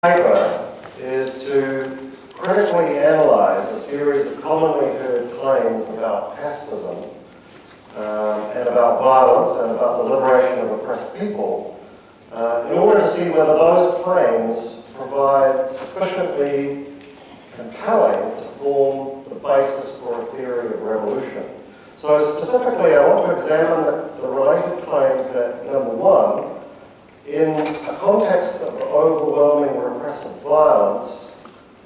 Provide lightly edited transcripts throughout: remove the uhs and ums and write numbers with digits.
paper is to critically analyse a series of commonly heard claims about pacifism and about violence and about the liberation of oppressed people in order to see whether those claims provide sufficiently compelling to form the basis for a theory of revolution. So specifically, I want to examine the related claims that, number one, in a context of overwhelming repressive violence,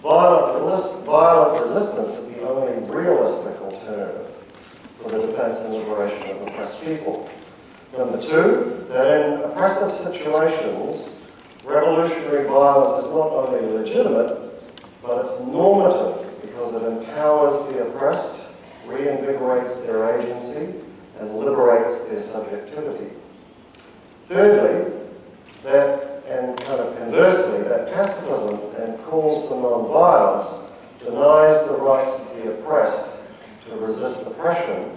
violent resistance is the only realistic alternative for the defense and liberation of oppressed people. Number two, that in oppressive situations, revolutionary violence is not only legitimate, but it's normative because it empowers the oppressed, reinvigorates their agency, and liberates their subjectivity. Thirdly, that, and kind of conversely, that pacifism and calls for non-violence denies the rights of the oppressed to resist oppression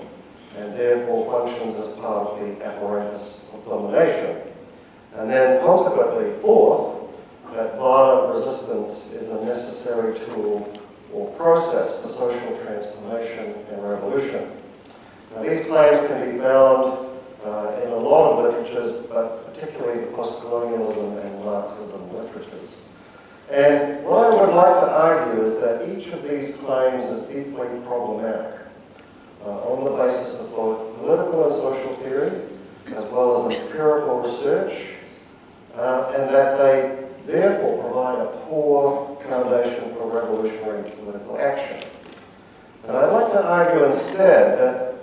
and therefore functions as part of the apparatus of domination. And then consequently, fourth, that violent resistance is a necessary tool or process for social transformation and revolution. Now, these claims can be found in a lot of literatures, but particularly post-colonialism and Marxism literatures. And what I would like to argue is that each of these claims is deeply problematic on the basis of both political and social theory, as well as empirical research, and that they therefore provide a poor foundation for revolutionary political action. And I'd like to argue instead that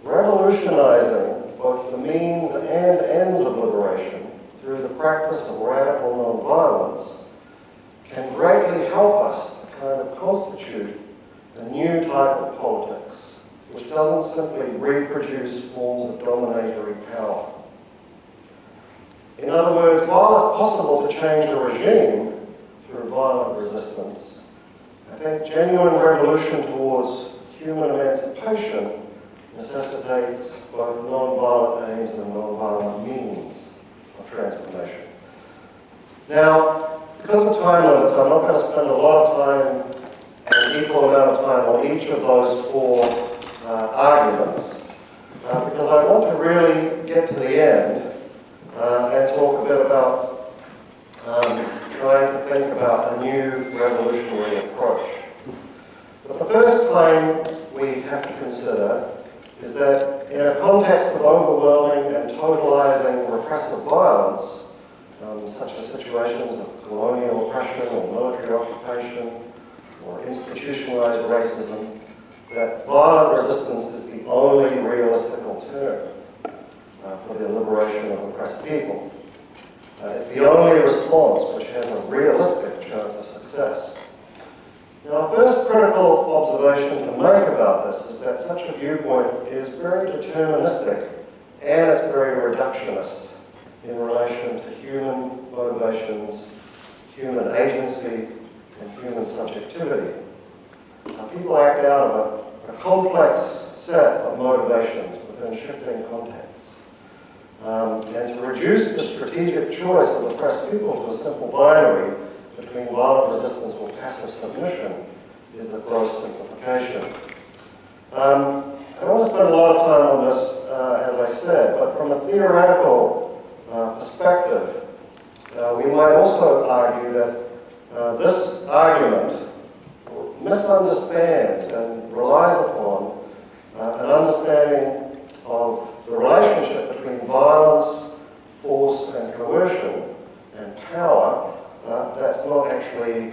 revolutionizing both the means and ends of liberation through the practice of radical nonviolence can greatly help us to kind of constitute a new type of politics, which doesn't simply reproduce forms of dominatory power. In other words, while it's possible to change a regime through violent resistance, I think genuine revolution towards human emancipation necessitates both non-violent aims and non-violent means of transformation. Now, because of time limits, I'm not going to spend a lot of time, an equal amount of time on each of those four arguments, because I want to really get to the end and talk a bit about trying to think about a new revolutionary approach. But the first claim we have to consider is that in a context of overwhelming and totalizing repressive violence, such as situations of colonial oppression or military occupation or institutionalized racism, that violent resistance is the only realistic alternative for the liberation of oppressed people. It's the only response which has a realistic chance of success. Now, our first critical observation to make about this is that such a viewpoint is very deterministic and it's very reductionist in relation to human motivations, human agency, and human subjectivity. Now, people act out of a complex set of motivations within shifting contexts. And to reduce the strategic choice of oppressed people to a simple binary between violent resistance or passive submission is a gross simplification. I don't want to spend a lot of time on this, as I said, but from a theoretical perspective, we might also argue that this argument misunderstands and relies upon an understanding of the relationship between violence, force, and coercion, and power that's not actually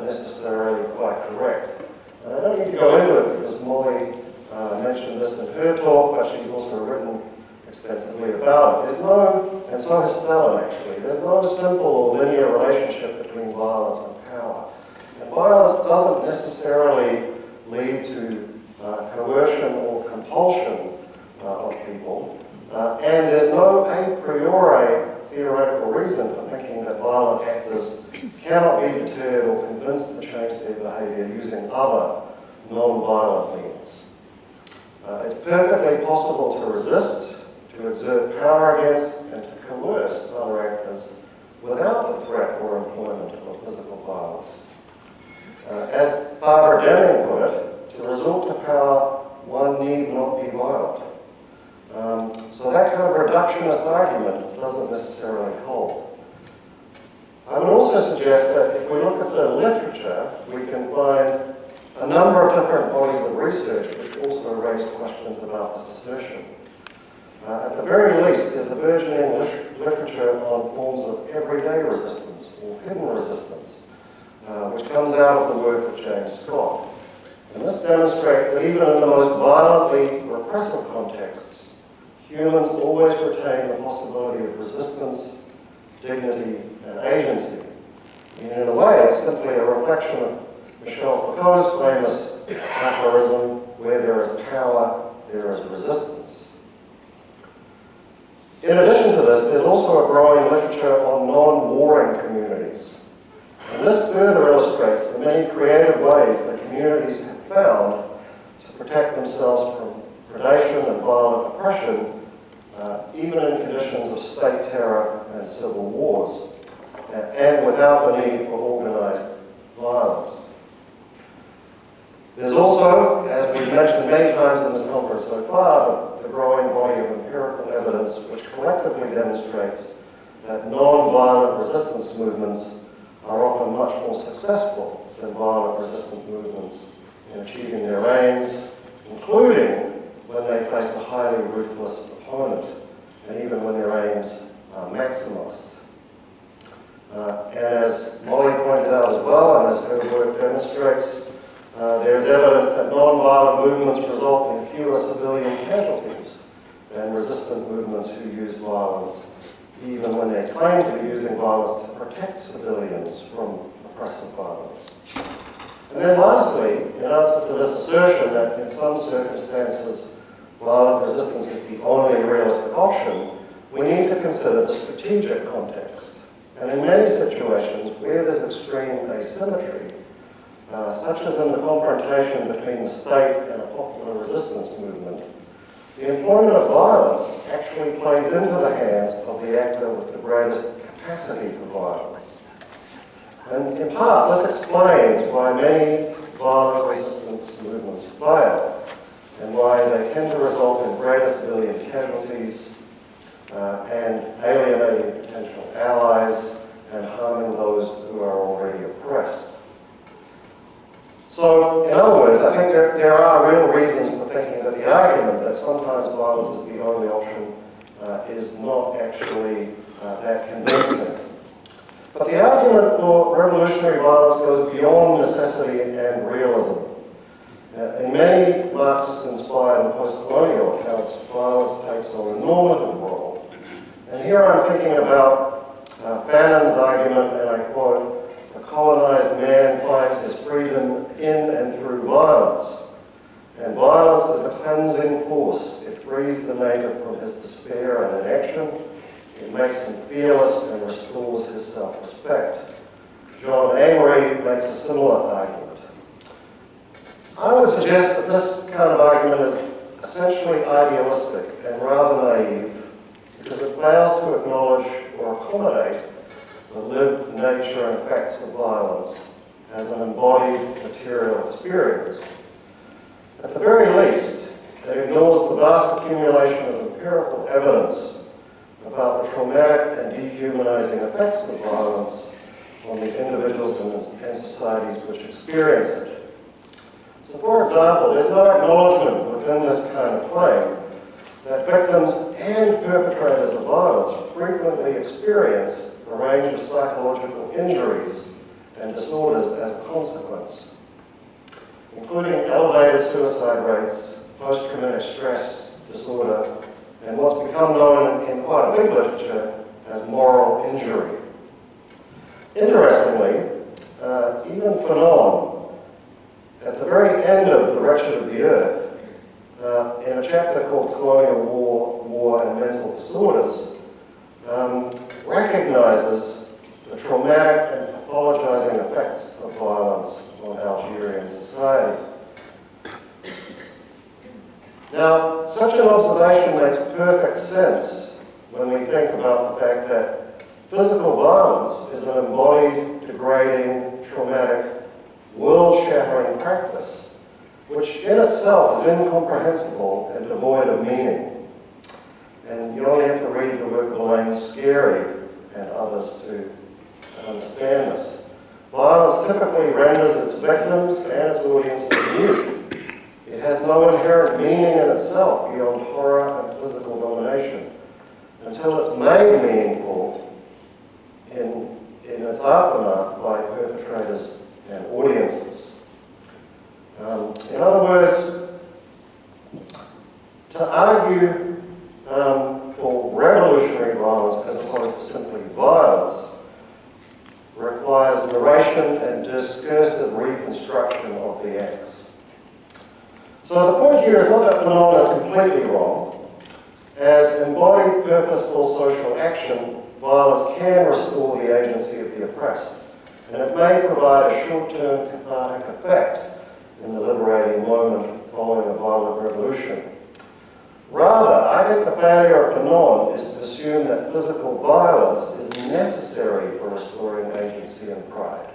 necessarily quite correct. And I don't need to go into it because Molly mentioned this in her talk, but she's also written extensively about it. There's no, and so has Stalin actually, there's no simple or linear relationship between violence and power. And violence doesn't necessarily lead to coercion or compulsion of people, and there's no a priori theoretical reason for thinking that violent actors cannot be deterred or convinced to change their behaviour using other non-violent means. It's perfectly possible to resist, to exert power against, and to coerce other actors without the threat or employment of As Barbara Deming put it, to resort to power, one need not be violent. So that kind of reductionist argument doesn't necessarily hold. I would also suggest that if we look at the literature, we can find a number of different bodies of research which also raise questions about this assertion. At the very least, there's a burgeoning literature on forms of everyday resistance or hidden resistance, which comes out of the work of James Scott. And this demonstrates that even in the most violently repressive contexts, humans always retain the possibility of resistance, dignity, and agency. And in a way, it's simply a reflection of Michel Foucault's famous aphorism, where there is power, there is resistance. In addition to this, there's also a growing literature on non-warring communities. And this further illustrates the many creative ways that communities have found to protect themselves from predation and violent oppression, even in conditions of state terror and civil wars, and without the need for organized violence. There's also, as we've mentioned many times in this conference so far, the growing body of empirical evidence which collectively demonstrates that non-violent resistance movements are often much more successful than violent resistance movements in achieving their aims, including when they face a highly ruthless opponent, and even when their aims are maximized. And as Molly pointed out as well, and as her work demonstrates, there's evidence that non-violent movements result in fewer civilian casualties than resistant movements who use violence, even when they claim to be using violence to protect civilians from oppressive violence. And then lastly, in answer to this assertion that in some circumstances violent resistance is the only realistic option, we need to consider the strategic context. And in many situations where there's extreme asymmetry, such as in the confrontation between the state and a popular resistance movement, the employment of violence actually plays into the hands of the actor with the greatest capacity for violence. And in part, this explains why many violent resistance movements fail, and why they tend to result in greater civilian casualties and alienating potential allies and harming those who are already oppressed. So, in other words, I think there are real reasons for thinking that the argument that sometimes violence is the only option is not actually that convincing. But the argument for revolutionary violence goes beyond necessity and realism. In many Marxist-inspired and post-colonial accounts, violence takes on a normative role. And here I'm thinking about Fanon's argument, and I quote, "A colonized man finds his freedom in and through violence, and violence is a cleansing force. It frees the native from his despair and inaction. It makes him fearless and restores his self-respect." John Amory makes a similar argument. I would suggest that this kind of argument is essentially idealistic and rather naive, because it fails to acknowledge or accommodate the lived nature and effects of violence as an embodied material experience. At the very least, it ignores the vast accumulation of empirical evidence about the traumatic and dehumanizing effects of violence on the individuals and societies which experience it. So, for example, there's no acknowledgement within this kind of claim that victims and perpetrators of violence frequently experience a range of psychological injuries and disorders as a consequence, including elevated suicide rates, post-traumatic stress disorder, and what's become known in quite a big literature as moral injury. Interestingly, even Fanon, at the very end of The Wretched of the Earth, in a chapter called Colonial War and Mental Disorders, recognizes the traumatic and pathologizing effects of violence on Algerian society. Now, such an observation makes perfect sense when we think about the fact that physical violence is an embodied, degrading, traumatic, world in itself is incomprehensible and devoid of meaning. And you only have to read the work of Elaine Scarry and others to understand this. Violence typically renders its victims and its audiences mute. It has no inherent meaning in itself beyond horror and physical domination, until it's made meaningful in its aftermath by perpetrators and audiences. In other words, to argue for revolutionary violence as opposed to simply violence requires narration and discursive reconstruction of the acts. So the point here is not that phenomena is completely wrong. As embodied purposeful social action, violence can restore the agency of the oppressed, and it may provide a short-term cathartic effect in the liberating moment following a violent revolution. Rather, I think the failure of Fanon is to assume that physical violence is necessary for restoring agency and pride,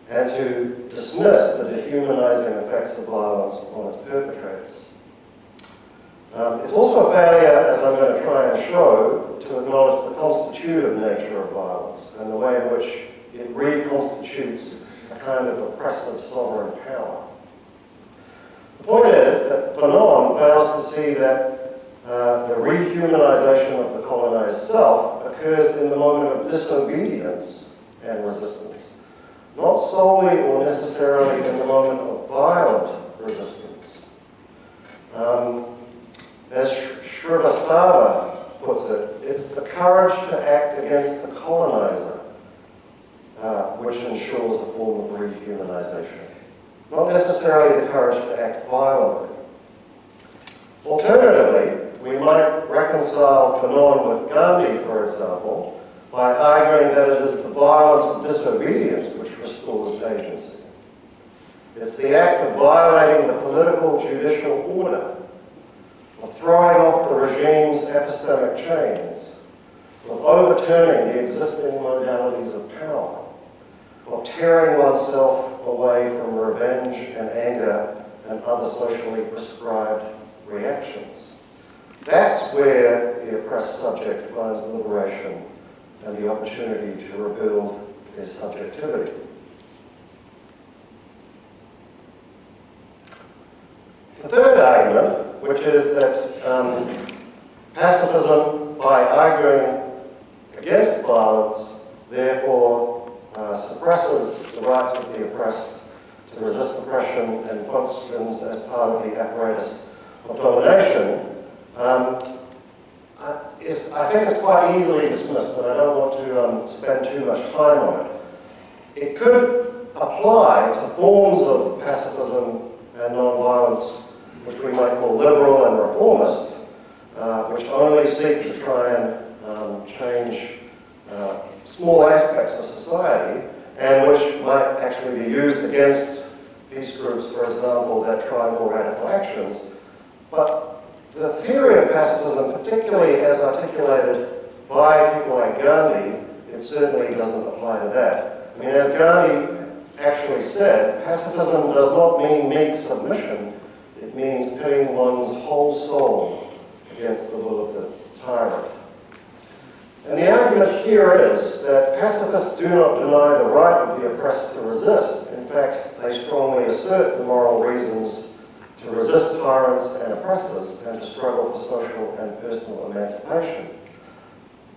and to dismiss the dehumanizing effects of violence on its perpetrators. It's also a failure, as I'm going to try and show, to acknowledge the constitutive nature of violence and the way in which it reconstitutes a kind of oppressive sovereign power. The point is that Fanon fails to see that the rehumanization of the colonized self occurs in the moment of disobedience and resistance, not solely or necessarily in the moment of violent resistance. As Shrivastava puts it, it's the courage to act against the colonizer which ensures a form of rehumanization, not necessarily the courage to act violently. Alternatively, we might reconcile Fanon with Gandhi, for example, by arguing that it is the violence of disobedience which restores agency. It's the act of violating the political judicial order, of throwing off the regime's epistemic chains, of overturning the existing modalities of power, of tearing oneself away from revenge and anger and other socially prescribed reactions. That's where the oppressed subject finds liberation and the opportunity to rebuild his subjectivity. The third argument, which is that pacifism, by arguing against violence, therefore suppresses the rights of the oppressed to resist oppression and functions as part of the apparatus of domination, I think it's quite easily dismissed, and I don't want to spend too much time on it. It could apply to forms of pacifism and nonviolence which we might call liberal and reformist, which only seek to try and change small aspects of society, and which might actually be used against peace groups, for example, that try more radical actions. But the theory of pacifism, particularly as articulated by people like Gandhi, it certainly doesn't apply to that. I mean, as Gandhi actually said, pacifism does not mean meek submission. It means pitting one's whole soul against the will of the tyrant. And the argument here is that pacifists do not deny the right of the oppressed to resist. In fact, they strongly assert the moral reasons to resist tyrants and oppressors and to struggle for social and personal emancipation.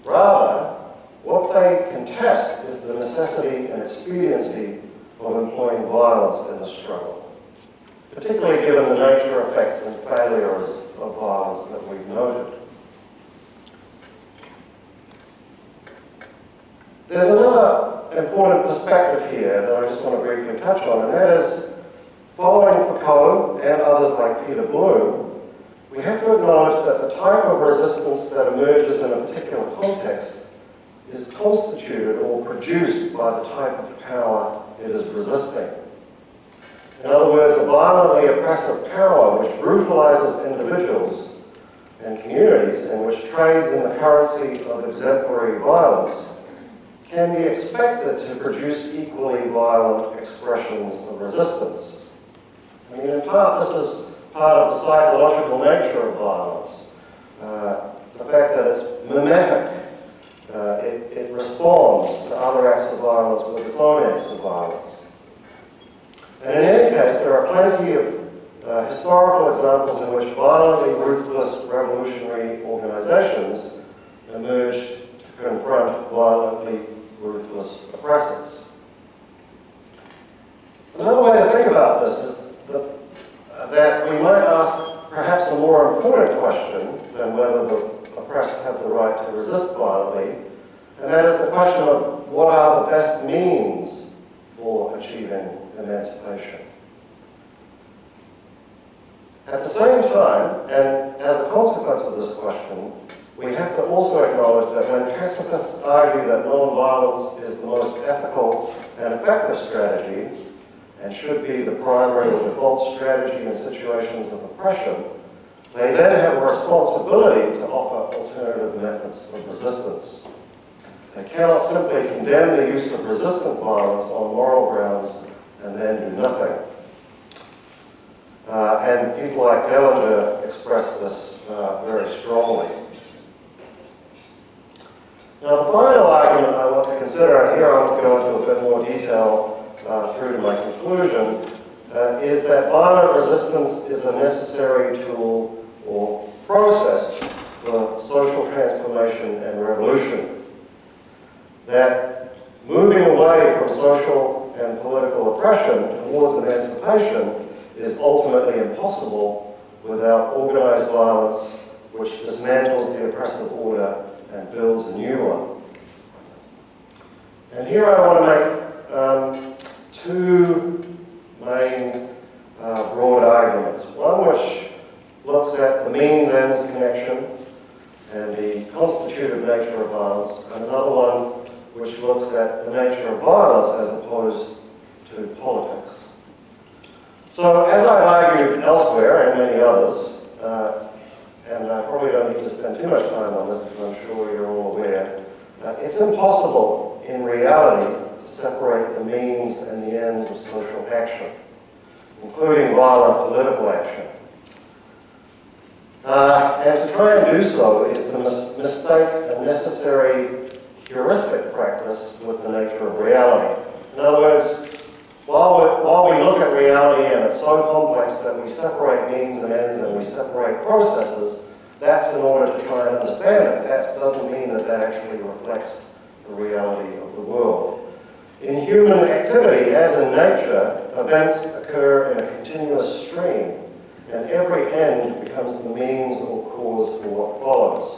Rather, what they contest is the necessity and expediency of employing violence in the struggle, particularly given the nature, effects, and failures of violence that we've noted. There's another important perspective here that I just want to briefly touch on, and that is, following Foucault and others like Peter Bloom, we have to acknowledge that the type of resistance that emerges in a particular context is constituted or produced by the type of power it is resisting. In other words, a violently oppressive power which brutalizes individuals and communities and which trades in the currency of exemplary violence can be expected to produce equally violent expressions of resistance. I mean, in part, this is part of the psychological nature of violence. The fact that it's mimetic. It responds to other acts of violence with its own acts of violence. And in any case, there are plenty of historical examples in which violently ruthless revolutionary organizations emerged to confront violently ruthless oppressors. Another way to think about this is that we might ask perhaps a more important question than whether the oppressed have the right to resist violently, and that is the question of what are the best means for achieving emancipation. At the same time, and as a consequence of this question, we have to also acknowledge that when pacifists argue that non-violence is the most ethical and effective strategy, and should be the primary or default strategy in situations of oppression, they then have a responsibility to offer alternative methods of resistance. They cannot simply condemn the use of resistant violence on moral grounds and then do nothing. And people like Dellinger express this very strongly. Now, the final argument I want to consider, and here I want to go into a bit more detail through to my conclusion, is that violent resistance is a necessary tool or process for social transformation and revolution. That moving away from social and political oppression towards emancipation is ultimately impossible without organized violence which dismantles the oppressive order and builds a new one. And here I want to make two main broad arguments. One which looks at the means-ends connection and the constitutive nature of violence, and another one which looks at the nature of violence as opposed to politics. So, as I've argued elsewhere, and many others, and I probably don't need to spend too much time on this because I'm sure you're all aware, it's impossible in reality to separate the means and the ends of social action, including violent political action. And to try and do so is to mistake a necessary heuristic practice with the nature of reality. In other words, while we look at reality and it's so complex that we separate means and ends and we separate processes, that's in order to try and understand it. That doesn't mean that that actually reflects the reality of the world. In human activity, as in nature, events occur in a continuous stream, and every end becomes the means or cause for what follows.